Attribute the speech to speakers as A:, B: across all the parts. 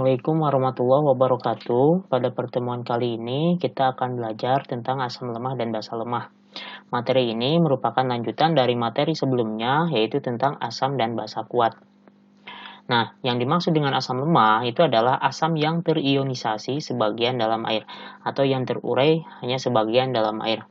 A: Assalamualaikum warahmatullahi wabarakatuh. Pada pertemuan kali ini kita akan belajar tentang asam lemah dan basa lemah. Materi ini merupakan lanjutan dari materi sebelumnya, yaitu tentang asam dan basa kuat. Nah, yang dimaksud dengan asam lemah itu adalah asam yang terionisasi sebagian dalam air atau yang terurai hanya sebagian dalam air.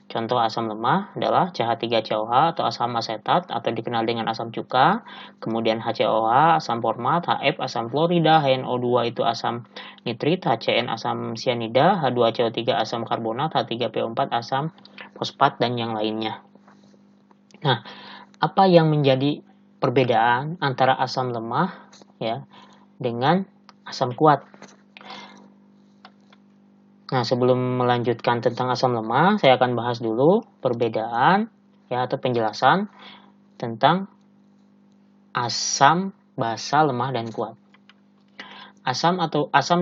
A: Contoh asam lemah adalah CH3COH atau asam asetat atau dikenal dengan asam cuka, kemudian HCOH, asam format, HF, asam klorida, HNO2 itu asam nitrit, HCN asam sianida, H2CO3 asam karbonat, H3PO4 asam fosfat, dan yang lainnya. Nah, apa yang menjadi perbedaan antara asam lemah ya dengan asam kuat? Nah, sebelum melanjutkan tentang asam lemah, saya akan bahas dulu perbedaan ya atau penjelasan tentang asam, basa, lemah, dan kuat. Asam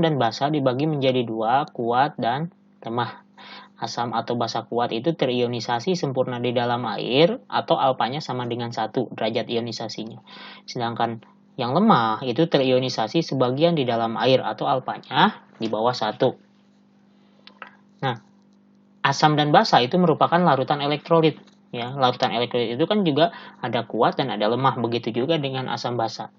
A: dan basa dibagi menjadi dua, kuat dan lemah. Asam atau basa kuat itu terionisasi sempurna di dalam air atau alfanya sama dengan 1 derajat ionisasinya. Sedangkan yang lemah itu terionisasi sebagian di dalam air atau alfanya di bawah 1. Nah, asam dan basa itu merupakan larutan elektrolit. Ya, larutan elektrolit itu kan juga ada kuat dan ada lemah. Begitu juga dengan asam basa.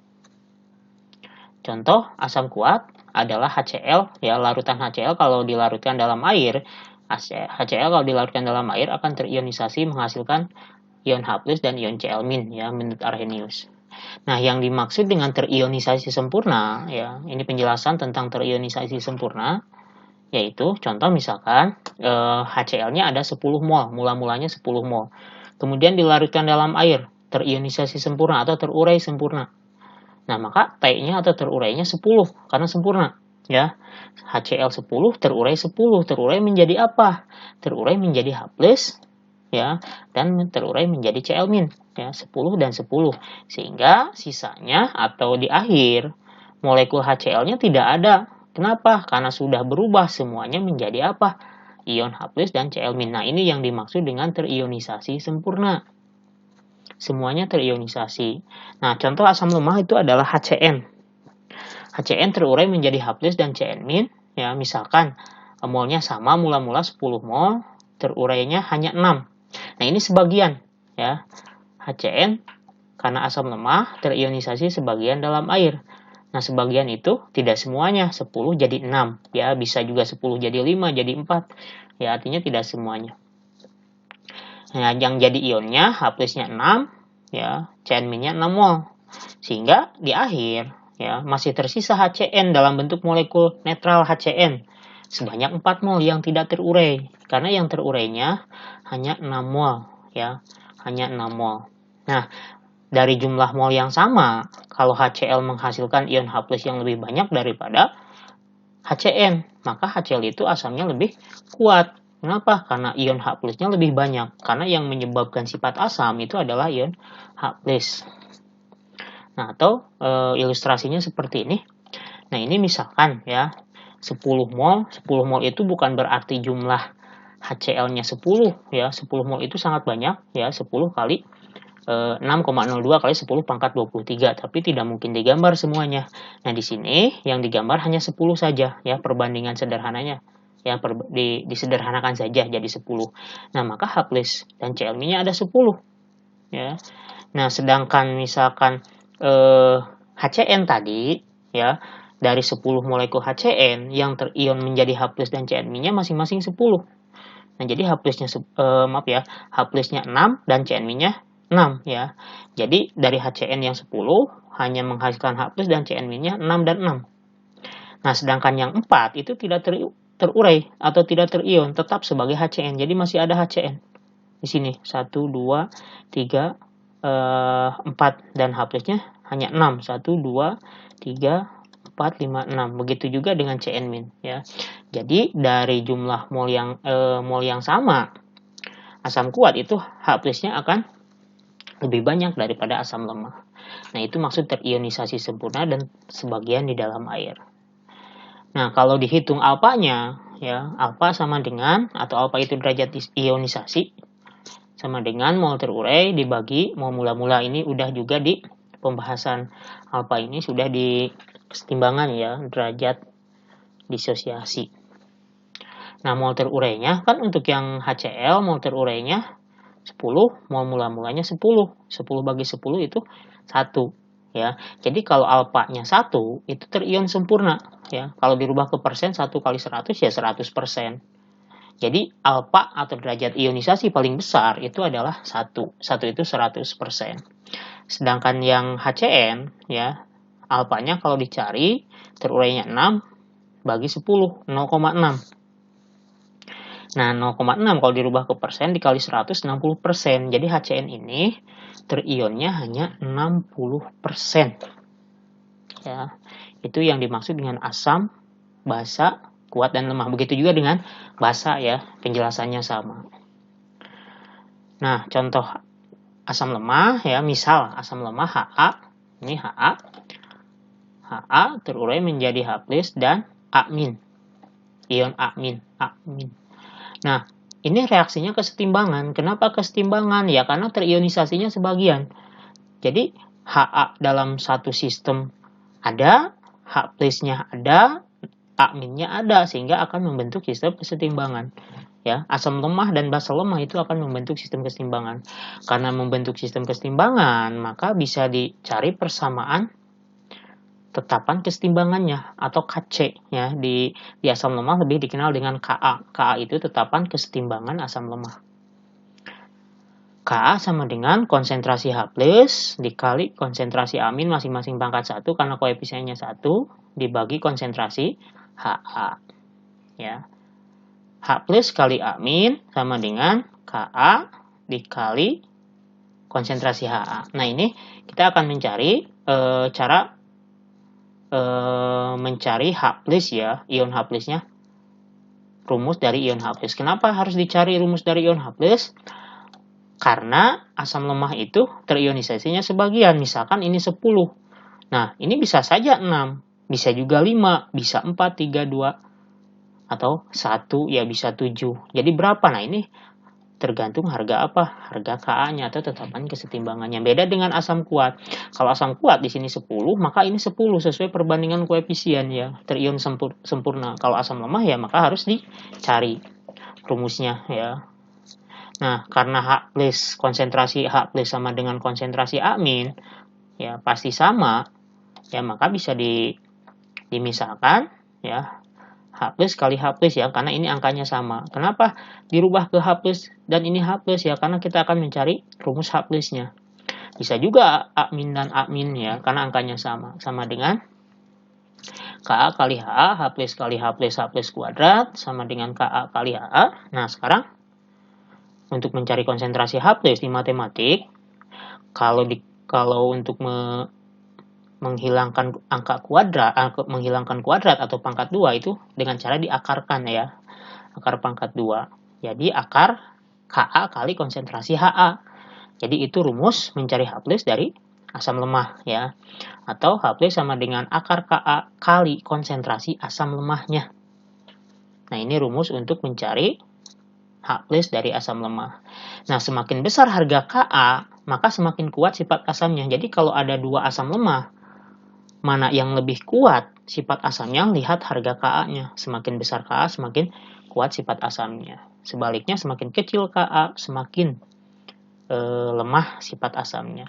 A: Contoh asam kuat adalah HCl. Ya, larutan HCl kalau dilarutkan dalam air, HCl kalau dilarutkan dalam air akan terionisasi menghasilkan ion H+ dan ion Cl- ya, menurut Arrhenius. Nah, yang dimaksud dengan terionisasi sempurna, ya, ini penjelasan tentang terionisasi sempurna. Yaitu contoh misalkan HCl-nya ada 10 mol, mula-mulanya 10 mol. Kemudian dilarutkan dalam air, terionisasi sempurna atau terurai sempurna. Nah, maka T-nya atau terurainya 10 karena sempurna, ya. HCl 10 terurai 10. Terurai menjadi apa? Terurai menjadi H+, ya, dan terurai menjadi Cl-, ya, 10 dan 10. Sehingga sisanya atau di akhir molekul HCl-nya tidak ada. Kenapa? Karena sudah berubah semuanya menjadi apa? Ion H+ dan Cl-. Nah, ini yang dimaksud dengan terionisasi sempurna. Semuanya terionisasi. Nah, contoh asam lemah itu adalah HCN. HCN terurai menjadi H+ dan Cn-, ya, misalkan molnya sama, mula-mula 10 mol, terurainya hanya 6. Nah, ini sebagian, ya. HCN karena asam lemah terionisasi sebagian dalam air. Nah, sebagian itu tidak semuanya, 10 jadi 6. Ya, bisa juga 10 jadi 5, jadi 4. Ya, artinya tidak semuanya. Nah, yang jadi ionnya, H+-nya 6, ya, Cn-nya 6 mol. Sehingga di akhir, ya, masih tersisa HCN dalam bentuk molekul netral HCN sebanyak 4 mol yang tidak terurai. Karena yang terurainya hanya 6 mol, ya, hanya 6 mol. Nah, dari jumlah mol yang sama, kalau HCl menghasilkan ion H+ yang lebih banyak daripada HCN, maka HCl itu asamnya lebih kuat. Kenapa? Karena ion H+-nya lebih banyak. Karena yang menyebabkan sifat asam itu adalah ion H+. Nah, atau ilustrasinya seperti ini. Nah, ini misalkan ya, 10 mol itu bukan berarti jumlah HCl-nya 10, ya. 10 mol itu sangat banyak, ya, 10 kali 6,02 kali 10 pangkat 23, tapi tidak mungkin digambar semuanya. Nah, di sini yang digambar hanya 10 saja, ya, perbandingan sederhananya. Ya, disederhanakan saja jadi 10. Nah, maka H+ dan Cl-nya ada 10. Ya. Nah, sedangkan misalkan HCN tadi, ya, dari 10 molekul HCN yang terion menjadi H+ dan Cn-nya masing-masing 10. Nah, jadi H+-nya H+-nya 6 dan Cn-nya 6, ya. Jadi dari HCN yang 10 hanya menghasilkan H+ dan Cn-nya 6 dan 6. Nah, sedangkan yang 4 itu tidak terurai atau tidak terion, tetap sebagai HCN. Jadi masih ada HCN. Di sini 1 2 3 4 dan H+-nya hanya 6. 1 2 3 4 5 6. Begitu juga dengan Cn-, ya. Jadi dari jumlah mol yang sama, asam kuat itu H+-nya akan lebih banyak daripada asam lemah. Nah, itu maksud terionisasi sempurna dan sebagian di dalam air. Nah, kalau dihitung alfanya, ya, alfa sama dengan, atau alfa itu derajat ionisasi, sama dengan mol terurai dibagi mol mula-mula. Ini udah juga di pembahasan alfa ini sudah kesetimbangan ya, derajat disosiasi. Nah, mol terurainya kan untuk yang HCl mol terurainya 10, mol mula-mulanya 10. 10 bagi 10 itu 1 ya. Jadi kalau alfanya 1 itu terion sempurna ya. Kalau dirubah ke persen 1 kali 100 ya 100%. Jadi alfa atau derajat ionisasi paling besar itu adalah 1. 1 itu 100%. Sedangkan yang HCN ya, alfanya kalau dicari terurainya 6 bagi 10, 0,6. Nah, 0,6 kalau dirubah ke persen dikali 100, 60%. Jadi HCN ini terionnya hanya 60%. Ya, itu yang dimaksud dengan asam, basa, kuat, dan lemah. Begitu juga dengan basa ya, penjelasannya sama. Nah, contoh asam lemah ya, misal asam lemah Ha, ini Ha terurai menjadi H+ dan amin. Ion amin. Nah, ini reaksinya kesetimbangan. Kenapa kesetimbangan? Ya karena terionisasinya sebagian. Jadi Ha dalam satu sistem ada, H+-nya ada, aminnya ada, sehingga akan membentuk sistem kesetimbangan. Ya, asam lemah dan basa lemah itu akan membentuk sistem kesetimbangan. Karena membentuk sistem kesetimbangan, maka bisa dicari persamaan tetapan kesetimbangannya atau KC ya. Di asam lemah lebih dikenal dengan Ka. Ka itu tetapan kesetimbangan asam lemah. Ka sama dengan konsentrasi H+ dikali konsentrasi amin masing-masing pangkat 1 karena koefisiennya 1 dibagi konsentrasi Ha. Ya. H+ kali amin sama dengan Ka dikali konsentrasi Ha. Nah, ini kita akan mencari cara mencari H+ ya, ion H+-nya. Rumus dari ion H+. Kenapa harus dicari rumus dari ion H+? Karena asam lemah itu terionisasinya sebagian. Misalkan ini 10. Nah, ini bisa saja 6, bisa juga 5, bisa 4, 3, 2, atau 1, ya bisa 7. Jadi berapa? Nah, ini tergantung harga apa? Harga Ka-nya atau tetapan kesetimbangannya. Beda dengan asam kuat. Kalau asam kuat di sini 10, maka ini 10 sesuai perbandingan koefisien ya, terion sempurna. Kalau asam lemah ya maka harus dicari rumusnya ya. Nah, karena H+, konsentrasi H+ sama dengan konsentrasi amin, ya pasti sama, ya maka bisa dimisahkan, ya, H+ kali H+ ya, karena ini angkanya sama. Kenapa dirubah ke H+ dan ini H+ ya, karena kita akan mencari rumus H+-nya. Bisa juga amin dan amin ya, karena angkanya sama. Sama dengan Ka kali Ha, H+ kali H+, H+ kuadrat, sama dengan Ka kali Ha. Nah, sekarang untuk mencari konsentrasi H+ di matematik, kalau untuk menghilangkan angka kuadrat, menghilangkan kuadrat atau pangkat 2 itu dengan cara diakarkan ya, akar pangkat 2. Jadi akar Ka kali konsentrasi Ha. Jadi itu rumus mencari H+ dari asam lemah ya, atau H+ sama dengan akar Ka kali konsentrasi asam lemahnya. Nah, ini rumus untuk mencari H+ dari asam lemah. Nah, semakin besar harga Ka, maka semakin kuat sifat asamnya. Jadi kalau ada 2 asam lemah, mana yang lebih kuat sifat asamnya, lihat harga Ka-nya. Semakin besar Ka, semakin kuat sifat asamnya. Sebaliknya, semakin kecil Ka, semakin lemah sifat asamnya.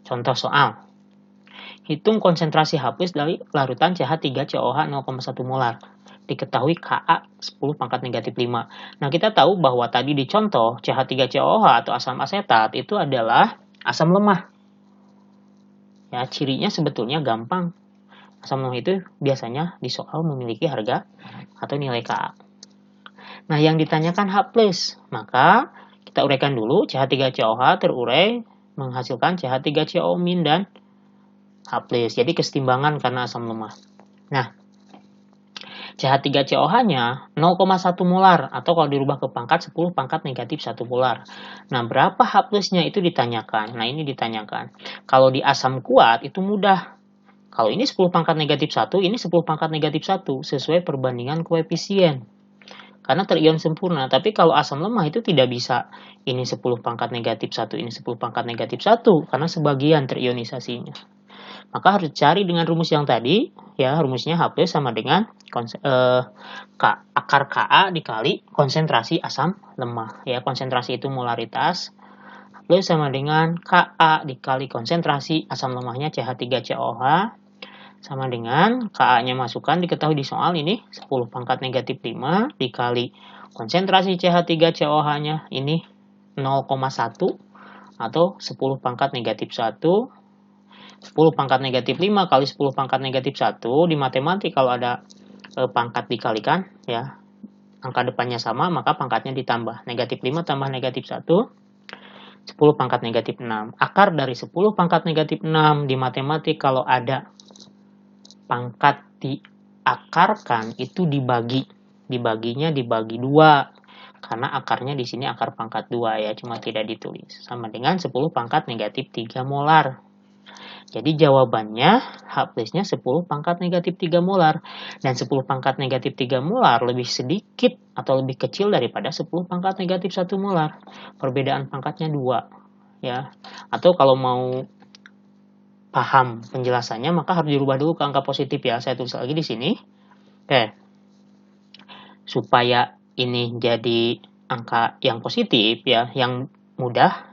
A: Contoh soal. Hitung konsentrasi H+ dari larutan CH3COH 0,1 molar. Diketahui Ka 10 pangkat negatif 5. Nah, kita tahu bahwa tadi di contoh CH3COH atau asam asetat itu adalah asam lemah. Ya, cirinya sebetulnya gampang. Asam lemah itu biasanya di soal memiliki harga atau nilai Ka. Nah, yang ditanyakan H+, maka kita uraikan dulu. CH3COH terurai menghasilkan CH3CO- dan H+. Jadi kesetimbangan karena asam lemah. Nah, CH3COH-nya 0,1 molar atau kalau dirubah ke pangkat 10 pangkat negatif 1 molar. Nah, berapa H+-nya itu ditanyakan. Nah, ini ditanyakan. Kalau di asam kuat itu mudah. Kalau ini 10 pangkat negatif 1, ini 10 pangkat negatif 1 sesuai perbandingan koefisien. Karena terion sempurna. Tapi kalau asam lemah itu tidak bisa ini 10 pangkat negatif 1, ini 10 pangkat negatif 1 karena sebagian terionisasinya. Maka harus dicari dengan rumus yang tadi, ya rumusnya H plus sama dengan akar Ka dikali konsentrasi asam lemah. Ya, konsentrasi itu molaritas, plus sama dengan Ka dikali konsentrasi asam lemahnya CH3COH, sama dengan Ka-nya masukkan, diketahui di soal ini 10 pangkat negatif 5 dikali konsentrasi CH3COH-nya ini 0,1 atau 10 pangkat negatif 1. 10 pangkat negatif 5 kali 10 pangkat negatif 1 di matematik kalau ada pangkat dikalikan ya, angka depannya sama maka pangkatnya ditambah. Negatif 5 tambah negatif 1, 10 pangkat negatif 6. Akar dari 10 pangkat negatif 6 di matematik kalau ada pangkat diakarkan itu dibaginya dibagi 2 karena akarnya di sini akar pangkat 2 ya, cuma tidak ditulis, sama dengan 10 pangkat negatif 3 molar. Jadi jawabannya H plusnya 10 pangkat negatif 3 molar, dan 10 pangkat negatif 3 molar lebih sedikit atau lebih kecil daripada 10 pangkat negatif 1 molar. Perbedaan pangkatnya 2 ya. Atau kalau mau paham penjelasannya maka harus dirubah dulu ke angka positif ya. Saya tulis lagi di sini. Oke. Supaya ini jadi angka yang positif ya, yang mudah,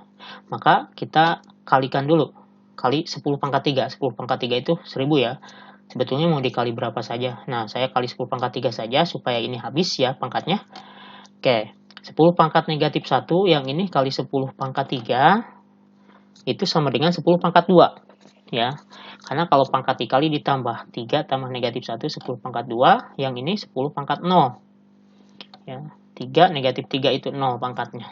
A: maka kita kalikan dulu. Kali 10 pangkat 3. 10 pangkat 3 itu 1000 ya. Sebetulnya mau dikali berapa saja. Nah, saya kali 10 pangkat 3 saja supaya ini habis ya pangkatnya. Oke. 10 pangkat negatif 1 yang ini kali 10 pangkat 3 itu sama dengan 10 pangkat 2. Ya, karena kalau pangkat dikali ditambah 3 tambah negatif 1, 10 pangkat 2, yang ini 10 pangkat 0 ya, 3 negatif 3 itu 0 pangkatnya.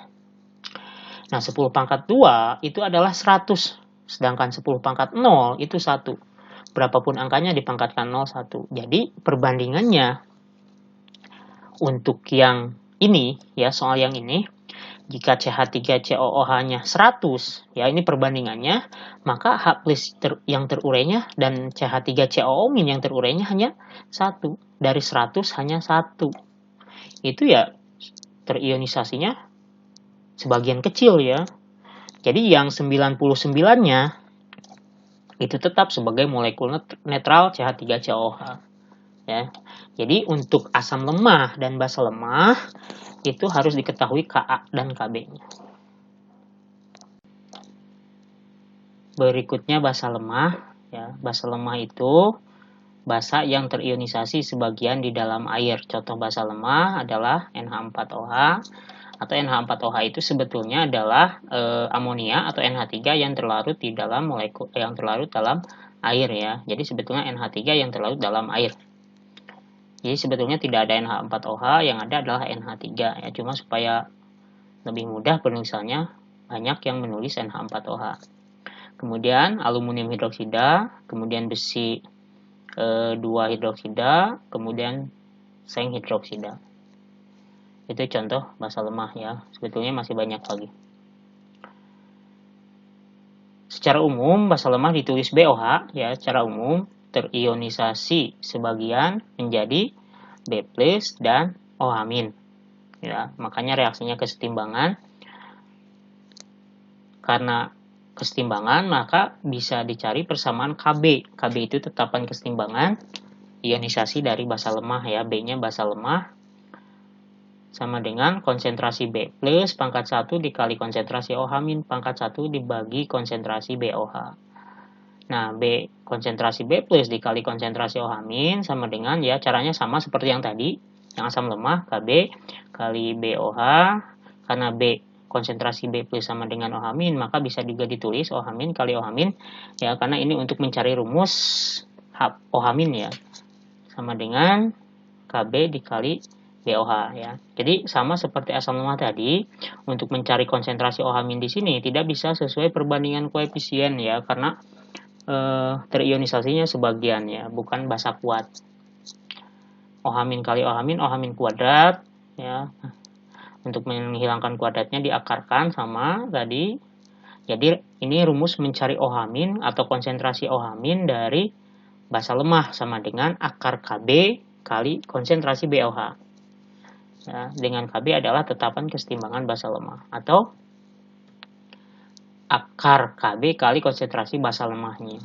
A: Nah, 10 pangkat 2 itu adalah 100, sedangkan 10 pangkat 0 itu 1. Berapapun angkanya dipangkatkan 0, 1. Jadi perbandingannya untuk yang ini ya, soal yang ini, jika CH3COOH-nya 100, ya ini perbandingannya, maka H plus yang terurainya dan CH3COO- yang terurainya hanya 1. Dari 100 hanya 1. Itu ya terionisasinya sebagian kecil ya. Jadi yang 99-nya itu tetap sebagai molekul netral CH3COOH. Ya. Jadi untuk asam lemah dan basa lemah itu harus diketahui Ka dan Kb-nya. Berikutnya basa lemah. Ya, basa lemah itu basa yang terionisasi sebagian di dalam air. Contoh basa lemah adalah NH4OH, atau NH4OH itu sebetulnya adalah amonia atau NH3 yang terlarut di dalam molekul yang terlarut dalam air ya. Jadi sebetulnya NH3 yang terlarut dalam air. Jadi sebetulnya tidak ada NH4OH, yang ada adalah NH3 ya. Cuma supaya lebih mudah penulisannya, banyak yang menulis NH4OH. Kemudian aluminium hidroksida, kemudian besi 2 hidroksida, kemudian seng hidroksida. Itu contoh basa lemah ya. Sebetulnya masih banyak lagi. Secara umum basa lemah ditulis BOH ya, secara umum terionisasi sebagian menjadi B+ dan OH-. Ya, makanya reaksinya kesetimbangan. Karena kesetimbangan maka bisa dicari persamaan Kb. Kb itu tetapan kesetimbangan ionisasi dari basa lemah ya. B-nya basa lemah sama dengan konsentrasi B+ pangkat 1 dikali konsentrasi OH- pangkat 1 dibagi konsentrasi BOH. Nah, konsentrasi B+ dikali konsentrasi OH- sama dengan ya, caranya sama seperti yang tadi, yang asam lemah Kb kali BOH. Karena B konsentrasi B+ sama dengan OH-, maka bisa juga ditulis OH- kali OH- ya, karena ini untuk mencari rumus OH- ya, sama dengan Kb dikali BOH ya. Jadi sama seperti asam lemah tadi, untuk mencari konsentrasi OH- di sini tidak bisa sesuai perbandingan koefisien ya, karena terionisasinya sebagian ya, bukan basa kuat. OH- kali OH- OH- kuadrat ya. Untuk menghilangkan kuadratnya diakarkan sama tadi. Jadi ini rumus mencari OH- atau konsentrasi OH- dari basa lemah sama dengan akar Kb kali konsentrasi BOH. Ya, dengan Kb adalah tetapan kesetimbangan basa lemah, atau akar Kb kali konsentrasi basa lemahnya.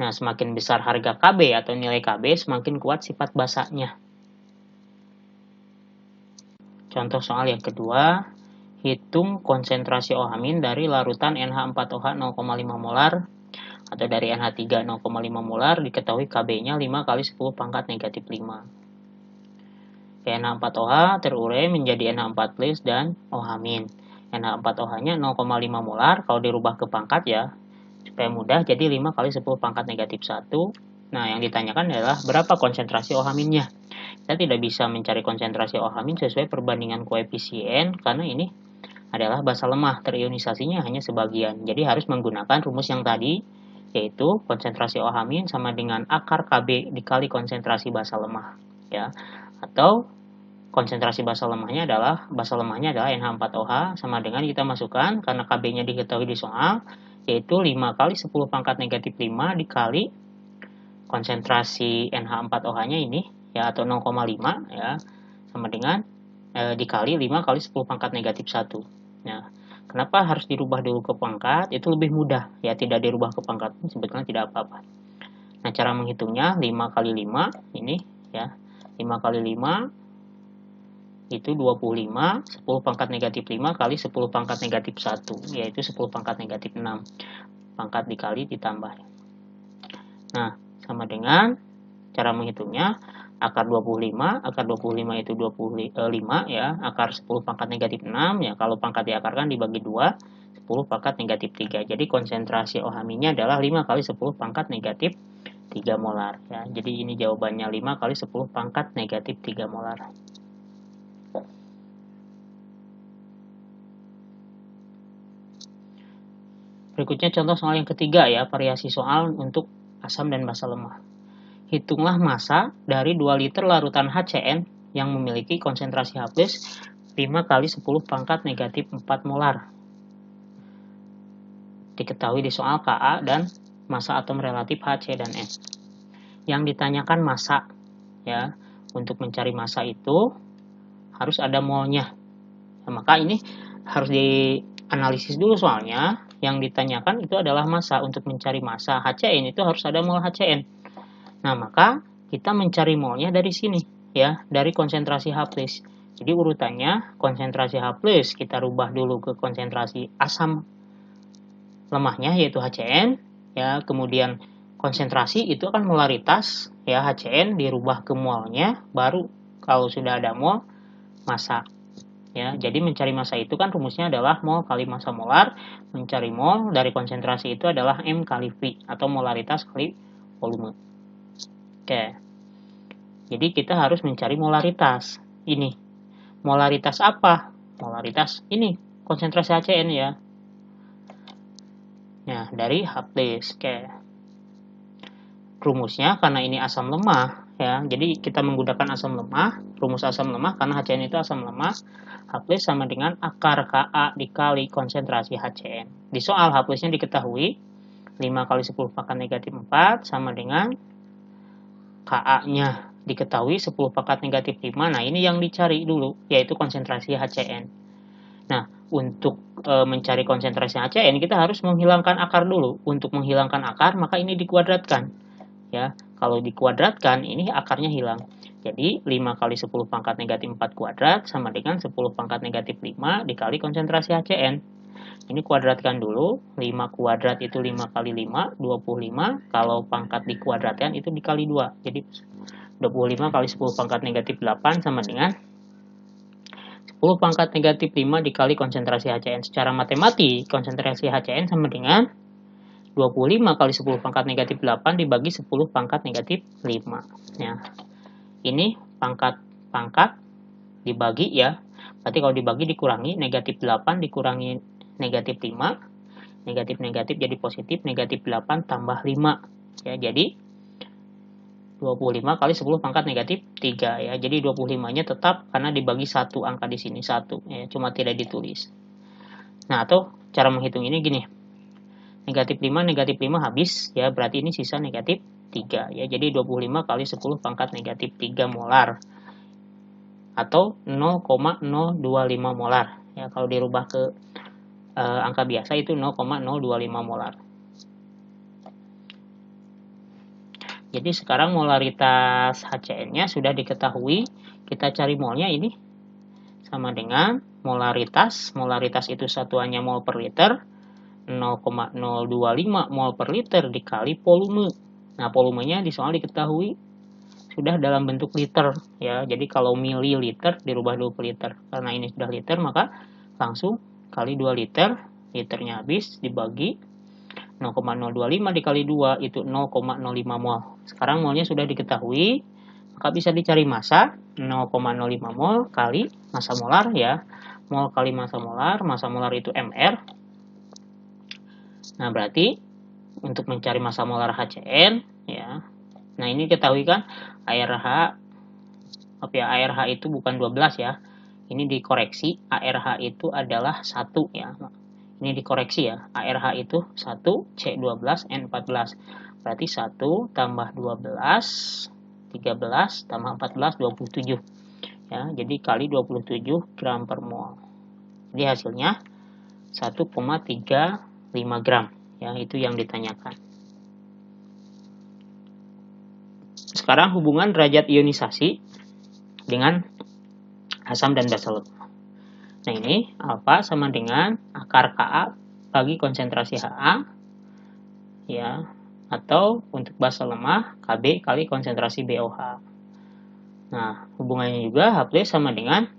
A: Nah, semakin besar harga KB atau nilai KB, semakin kuat sifat basanya. Contoh soal yang kedua, hitung konsentrasi OH- dari larutan NH4OH 0,5 molar atau dari NH3 0,5 molar, diketahui KB-nya 5 kali 10 pangkat negatif 5. NH4OH terurai menjadi NH4 plus dan OH-. NH4OH-nya 0,5 molar, kalau dirubah ke pangkat ya, supaya mudah, jadi 5 kali 10 pangkat negatif 1. Nah, yang ditanyakan adalah berapa konsentrasi OH-nya. Kita tidak bisa mencari konsentrasi OH- sesuai perbandingan koefisien, karena ini adalah basa lemah, terionisasinya hanya sebagian. Jadi harus menggunakan rumus yang tadi, yaitu konsentrasi OH- sama dengan akar KB dikali konsentrasi basa lemah. Ya. Atau konsentrasi basa lemahnya adalah NH4OH sama dengan kita masukkan, karena KB-nya diketahui di soal, yaitu 5 kali 10 pangkat negatif 5 dikali konsentrasi NH4OH-nya ini, ya, atau 0,5 ya, sama dengan dikali 5 kali 10 pangkat negatif 1. Nah, kenapa harus dirubah dulu ke pangkat? Itu lebih mudah, ya, tidak dirubah ke pangkat sebetulnya tidak apa-apa. Nah, cara menghitungnya 5 kali 5 ini, ya, 5 kali 5 itu 25, 10 pangkat negatif 5 kali 10 pangkat negatif 1, yaitu 10 pangkat negatif 6. Pangkat dikali ditambah. Nah, sama dengan cara menghitungnya, akar 25 itu 25 ya, akar 10 pangkat negatif 6 ya, kalau pangkat diakarkan dibagi 2, 10 pangkat negatif 3. Jadi konsentrasi OH-nya adalah 5 kali 10 pangkat negatif 3 molar ya. Jadi ini jawabannya 5 kali 10 pangkat negatif 3 molar. Berikutnya contoh soal yang ketiga ya, variasi soal untuk asam dan basa lemah. Hitunglah massa dari 2 liter larutan HCN yang memiliki konsentrasi H+, 5 kali 10 pangkat negatif 4 molar. Diketahui di soal Ka dan massa atom relatif Hc dan N. Yang ditanyakan massa ya. Untuk mencari massa itu harus ada molnya. Nah, maka ini harus dianalisis dulu soalnya. Yang ditanyakan itu adalah massa. Untuk mencari massa HCN itu harus ada mol HCN. Nah, maka kita mencari molnya dari sini ya, dari konsentrasi H+. Jadi urutannya konsentrasi H+ kita rubah dulu ke konsentrasi asam lemahnya yaitu HCN ya, kemudian konsentrasi itu kan molaritas ya, HCN dirubah ke molnya, baru kalau sudah ada mol massa ya. Jadi mencari massa itu kan rumusnya adalah mol kali massa molar, mencari mol dari konsentrasi itu adalah M kali V atau molaritas kali volume. Oke. Jadi kita harus mencari molaritas ini. Molaritas apa? Molaritas ini konsentrasi HCN ya. Nah, dari H+. Oke. Rumusnya karena ini asam lemah ya. Jadi kita menggunakan asam lemah, rumus asam lemah karena HCN itu asam lemah. H+ sama dengan akar Ka dikali konsentrasi HCN. Di soal H+-nya diketahui 5 kali 10 pangkat negatif 4 sama dengan Ka-nya diketahui 10 pangkat negatif 5. Nah, ini yang dicari dulu, yaitu konsentrasi HCN. Nah, untuk mencari konsentrasi HCN, kita harus menghilangkan akar dulu. Untuk menghilangkan akar, maka ini dikuadratkan. Ya, kalau dikuadratkan, ini akarnya hilang. Jadi, 5 kali 10 pangkat negatif 4 kuadrat sama dengan 10 pangkat negatif 5 dikali konsentrasi HCN. Ini kuadratkan dulu, 5 kuadrat itu 5 kali 5, 25. Kalau pangkat dikuadratkan itu dikali 2. Jadi 25 kali 10 pangkat negatif 8 sama dengan 10 pangkat negatif 5 dikali konsentrasi HCN. Secara matematik, konsentrasi HCN sama dengan 25 kali 10 pangkat negatif 8 dibagi 10 pangkat negatif 5. Ya. Ini pangkat dibagi ya. Berarti kalau dibagi dikurangi, negatif 8 dikurangi negatif 5. Negatif-negatif jadi positif, negatif 8 tambah 5. Ya, jadi 25 kali 10 pangkat negatif 3 ya. Jadi 25-nya tetap karena dibagi 1 angka di sini 1 ya, cuma tidak ditulis. Nah, atau cara menghitung ini gini. Negatif 5 habis ya, berarti ini sisa negatif 3 ya. Jadi 25 kali 10 pangkat negatif 3 molar atau 0,025 molar ya. Kalau dirubah ke angka biasa itu 0,025 molar. Jadi sekarang molaritas HCN-nya sudah diketahui. Kita cari molnya ini sama dengan molaritas. Molaritas itu satuannya mol per liter. 0,025 mol per liter dikali volume. Nah, volumenya di soal diketahui sudah dalam bentuk liter ya. Jadi kalau mililiter dirubah dulu ke liter. Karena ini sudah liter, maka langsung kali 2 liter. Liternya habis dibagi 0,025 dikali 2 itu 0,05 mol. Sekarang molnya sudah diketahui, maka bisa dicari massa 0,05 mol kali massa molar ya. Mol kali massa molar itu mR. Nah, berarti untuk mencari massa molar HCN ya. Nah, ini ketahui kan ARH ARH itu bukan 12 ya. Ini dikoreksi, ARH itu adalah 1 ya. Ini dikoreksi ya, ARH itu 1, C12, N14. Berarti 1 tambah 12, 13, tambah 14, 27. Ya, jadi kali 27 gram per mol. Jadi hasilnya 1,35 gram. Ya, itu yang ditanyakan. Sekarang hubungan derajat ionisasi dengan asam dan basa lemah. Nah, ini alfa sama dengan akar Ka bagi konsentrasi Ha ya, atau untuk basa lemah Kb kali konsentrasi BOH. Nah, hubungannya juga H+ sama dengan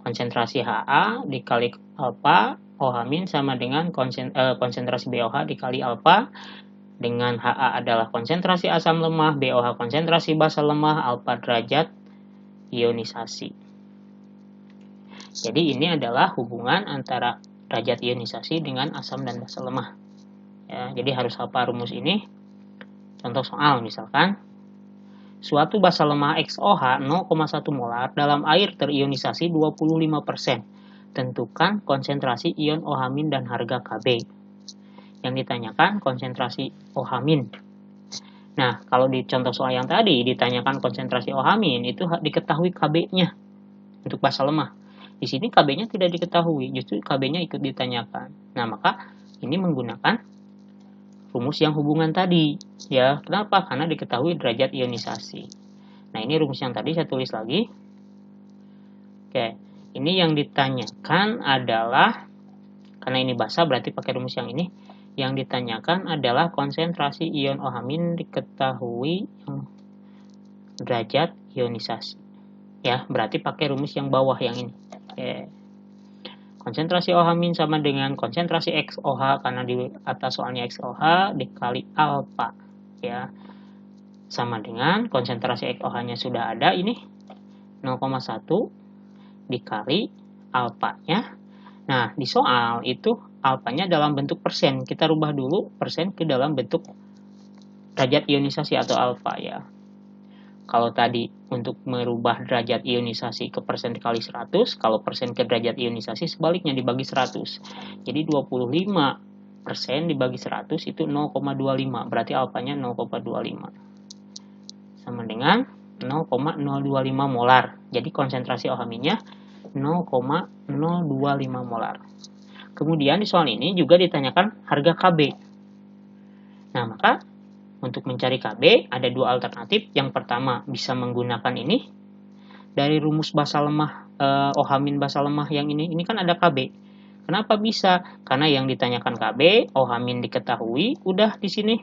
A: konsentrasi Ha dikali alfa, OH- sama dengan konsentrasi BOH dikali alfa, dengan Ha adalah konsentrasi asam lemah, BOH konsentrasi basa lemah, alfa derajat ionisasi. Jadi ini adalah hubungan antara derajat ionisasi dengan asam dan basa lemah. Ya, jadi harus hafal rumus ini. Contoh soal misalkan, suatu basa lemah XOH 0,1 molar dalam air terionisasi 25%. Tentukan konsentrasi ion OH- dan harga Kb. Yang ditanyakan konsentrasi OH-. Nah, kalau di contoh soal yang tadi ditanyakan konsentrasi OH- itu diketahui Kb-nya untuk basa lemah. Di sini Kb-nya tidak diketahui, justru Kb-nya ikut ditanyakan. Nah, maka ini menggunakan rumus yang hubungan tadi. Ya, kenapa? Karena diketahui derajat ionisasi. Nah, ini rumus yang tadi saya tulis lagi. Oke, ini yang ditanyakan adalah, karena ini basa berarti pakai rumus yang ini. Yang ditanyakan adalah konsentrasi ion OH- diketahui derajat ionisasi. Ya, berarti pakai rumus yang bawah yang ini. Oke. Konsentrasi OH- sama dengan konsentrasi XOH, karena di atas soalnya XOH dikali alfa ya, sama dengan konsentrasi XOH-nya sudah ada ini 0,1 dikali alfanya. Nah, di soal itu alfanya dalam bentuk persen. Kita rubah dulu persen ke dalam bentuk derajat ionisasi atau alfa ya. Kalau tadi untuk merubah derajat ionisasi ke persen dikali 100, kalau persen ke derajat ionisasi sebaliknya dibagi 100. Jadi 25% dibagi 100 itu 0,25, berarti alfanya 0,25. Sama dengan 0,025 molar. Jadi konsentrasi OH-nya 0,025 molar. Kemudian di soal ini juga ditanyakan harga Kb. Nah, maka untuk mencari Kb, ada dua alternatif. Yang pertama, bisa menggunakan ini. Dari rumus basa lemah, OH- basa lemah yang ini kan ada Kb. Kenapa bisa? Karena yang ditanyakan Kb, OH- diketahui, udah di sini.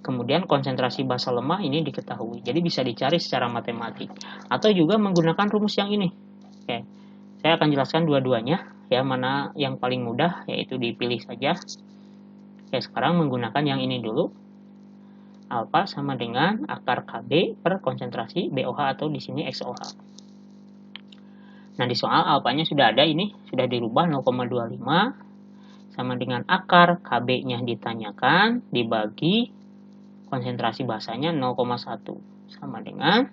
A: Kemudian konsentrasi basa lemah ini diketahui. Jadi bisa dicari secara matematik. Atau juga menggunakan rumus yang ini. Oke. Saya akan jelaskan dua-duanya. Ya, mana yang paling mudah, yaitu dipilih saja. Oke, sekarang menggunakan yang ini dulu. Alfa sama dengan akar Kb per konsentrasi BOH atau di sini XOH. Nah, di soal alfanya sudah ada ini, sudah dirubah 0,25 sama dengan akar Kb-nya ditanyakan dibagi konsentrasi basanya 0,1 sama dengan,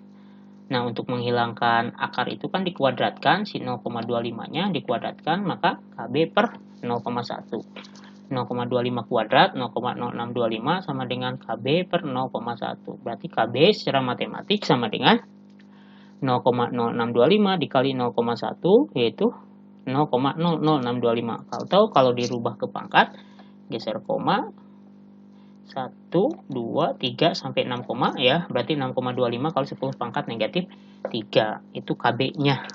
A: nah untuk menghilangkan akar itu kan dikuadratkan, si 0,25-nya dikuadratkan, maka Kb per 0,1. 0,25 kuadrat 0,0625 sama dengan Kb per 0,1. Berarti Kb secara matematik sama dengan 0,0625 dikali 0,1 yaitu 0,00625. Atau kalau dirubah ke pangkat, geser koma, 1, 2, 3, sampai 6, ya. Berarti 6,25 kali 10 pangkat negatif 3. Itu KB-nya.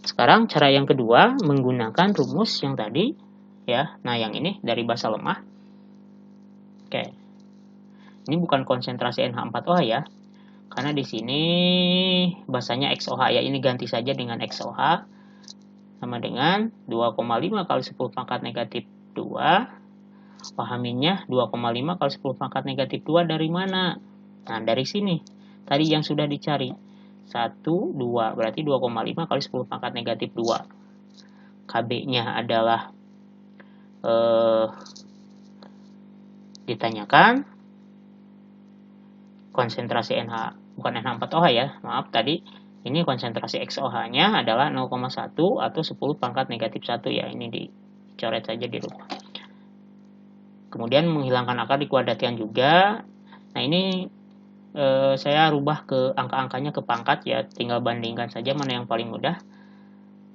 A: Sekarang cara yang kedua, menggunakan rumus yang tadi, ya. Nah, yang ini dari basa lemah. Oke. Ini bukan konsentrasi NH4OH ya. Karena di sini basanya XOH ya. Ini ganti saja dengan XOH. Sama dengan 2,5 kali 10 pangkat negatif 2. Pahaminnya 2,5 kali 10 pangkat negatif 2 dari mana? Nah, dari sini. Tadi yang sudah dicari. 1, 2. Berarti 2,5 kali 10 pangkat negatif 2. KB-nya adalah ditanyakan konsentrasi NH, bukan NH4OH ya. Maaf, tadi ini konsentrasi XOH-nya adalah 0,1 atau 10 pangkat negatif 1 ya. Ini dicoret saja di rumah. Kemudian menghilangkan akar dikuadratkan juga. Nah, ini saya rubah ke angka-angkanya ke pangkat ya. Tinggal bandingkan saja mana yang paling mudah.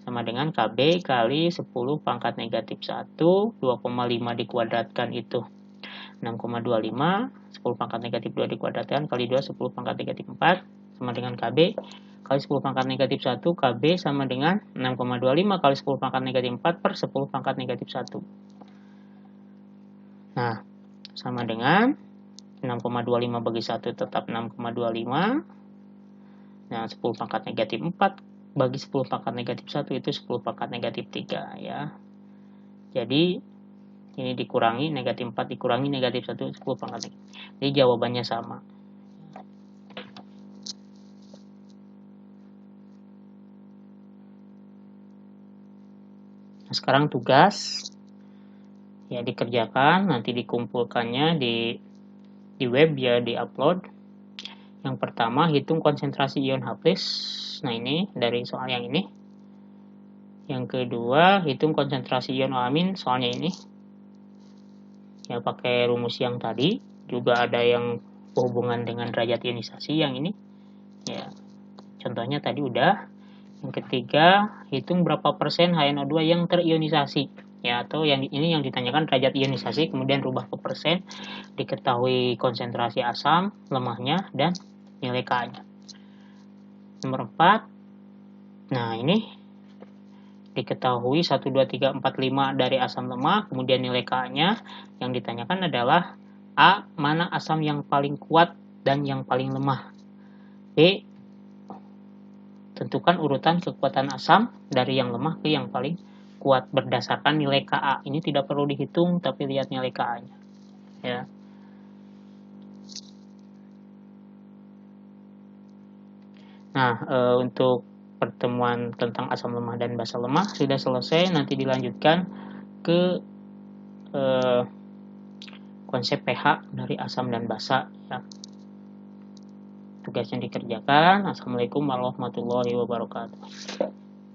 A: Sama dengan KB kali 10 pangkat negatif 1. 2,5 dikuadratkan itu 6,25. 10 pangkat negatif 2 dikuadratkan kali 2 10 pangkat negatif 4. Sama dengan KB kali 10 pangkat negatif 1. KB sama dengan 6,25 kali 10 pangkat negatif 4 per 10 pangkat negatif 1. Nah, sama dengan 6,25 bagi 1 tetap 6,25. Nah, 10 pangkat negatif 4 bagi 10 pangkat negatif 1 itu 10 pangkat negatif 3 ya. Jadi, ini dikurangi, negatif 4 dikurangi negatif 1, 10 pangkat negatif. Jadi, jawabannya sama. Nah, sekarang tugas ya dikerjakan, nanti dikumpulkannya di web ya, di-upload. Yang pertama, hitung konsentrasi ion H+. Nah, ini dari soal yang ini. Yang kedua, hitung konsentrasi ion OH- soalnya ini. Ya, pakai rumus yang tadi. Juga ada yang berhubungan dengan derajat ionisasi yang ini. Ya, contohnya tadi udah. Yang ketiga, hitung berapa persen HNO2 yang terionisasi. Ya, atau yang ini yang ditanyakan derajat ionisasi, kemudian rubah ke persen, diketahui konsentrasi asam, lemahnya, dan nilai K-nya. Nomor 4, nah ini diketahui 1, 2, 3, 4, 5 dari asam lemah, kemudian nilai K-nya. Yang ditanyakan adalah A, mana asam yang paling kuat dan yang paling lemah. B, tentukan urutan kekuatan asam dari yang lemah ke yang paling kuat berdasarkan nilai Ka. Ini tidak perlu dihitung, tapi lihat nilai Ka-nya. Ya. Nah, untuk pertemuan tentang asam lemah dan basa lemah sudah selesai. Nanti dilanjutkan ke konsep pH dari asam dan basa. Ya. Tugasnya dikerjakan. Assalamualaikum warahmatullahi wabarakatuh.